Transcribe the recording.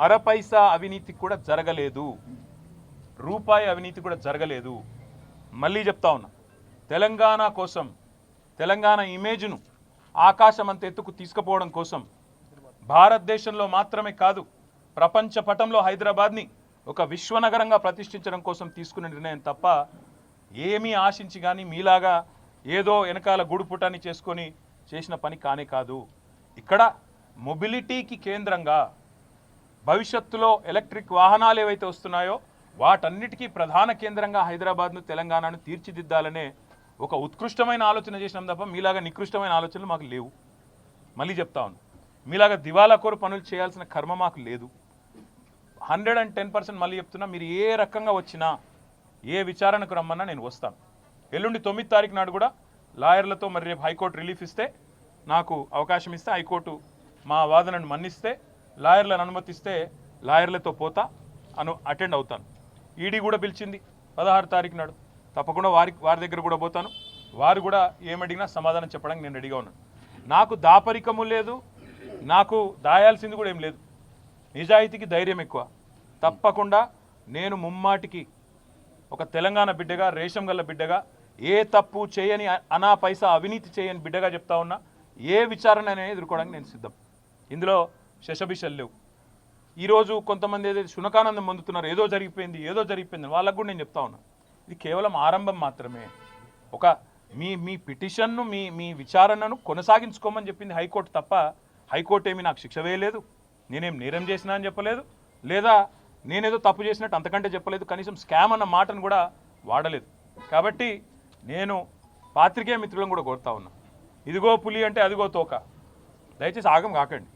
అరపైసా అవినీతి కూడా జరగలేదు, రూపాయి అవినీతి కూడా జరగలేదు. మళ్ళీ చెప్తా ఉన్నా, తెలంగాణ కోసం, తెలంగాణ ఇమేజ్ను ఆకాశం అంత ఎత్తుకు తీసుకుపోవడం కోసం, భారతదేశంలో మాత్రమే కాదు ప్రపంచ పటంలో హైదరాబాద్ని ఒక విశ్వనగరంగా ప్రతిష్ఠించడం కోసం తీసుకున్న నిర్ణయం తప్ప ఏమీ ఆశించి కానీ మీలాగా ఏదో వెనకాల గుడుపుటాన్ని చేసుకొని చేసిన పని కానే కాదు. ఇక్కడ మొబిలిటీకి కేంద్రంగా భవిష్యత్తులో ఎలక్ట్రిక్ వాహనాలు ఏవైతే వస్తున్నాయో వాటన్నిటికీ ప్రధాన కేంద్రంగా హైదరాబాద్ను, తెలంగాణను తీర్చిదిద్దాలనే ఒక ఉత్కృష్టమైన ఆలోచన చేసినాం తప్ప మీలాగా నికృష్టమైన ఆలోచనలు మాకు లేవు. మళ్ళీ చెప్తా ఉన్నాను, మీలాగా దివాలాకోరు పనులు చేయాల్సిన కర్మ మాకు లేదు. 110% మళ్ళీ చెప్తున్నా, మీరు ఏ రకంగా వచ్చినా, ఏ విచారణకు రమ్మన్నా నేను వస్తాను. ఎల్లుండి 9వ తారీఖు నాడు కూడా లాయర్లతో మరి రేపు హైకోర్టు రిలీఫ్ ఇస్తే, నాకు అవకాశం ఇస్తే, హైకోర్టు మా వాదనను మన్నిస్తే, లాయర్లను అనుమతిస్తే లాయర్లతో పోతా, అటెండ్ అవుతాను. ఈడీ కూడా పిలిచింది 16వ తారీఖు నాడు, తప్పకుండా వారి దగ్గర కూడా పోతాను. వారు కూడా ఏమడిగినా సమాధానం చెప్పడానికి నేను రెడీగా ఉన్నాను. నాకు దాపరికము లేదు, నాకు దాయాల్సింది కూడా ఏం లేదు. నిజాయితీకి ధైర్యం ఎక్కువ. తప్పకుండా నేను ముమ్మాటికి ఒక తెలంగాణ బిడ్డగా, రేషం గల్ల బిడ్డగా, ఏ తప్పు చేయని, అనా పైసా అవినీతి చేయని బిడ్డగా చెప్తా ఉన్నా, ఏ విచారణ అనేది ఎదుర్కోవడానికి నేను సిద్ధం. ఇందులో శశబిషలు లేవు. ఈరోజు కొంతమంది ఏదైతే శునకానందం పొందుతున్నారు, ఏదో జరిగిపోయింది వాళ్ళకు కూడా నేను చెప్తా ఉన్నా, ఇది కేవలం ఆరంభం మాత్రమే. ఒక మీ పిటిషన్ను, మీ విచారణను కొనసాగించుకోమని చెప్పింది హైకోర్టు తప్ప, హైకోర్టు ఏమి నాకు శిక్ష వేయలేదు, నేనేం నేరం చేసినా అని చెప్పలేదు, లేదా నేనేదో తప్పు చేసినట్టు అంతకంటే చెప్పలేదు, కనీసం స్కామ్ అన్న మాటను కూడా వాడలేదు. కాబట్టి నేను పాత్రికేయ మిత్రులను కూడా కోరుతా ఉన్నా, ఇదిగో పులి అంటే అదిగో తోక, దయచేసి ఆగం కాకండి.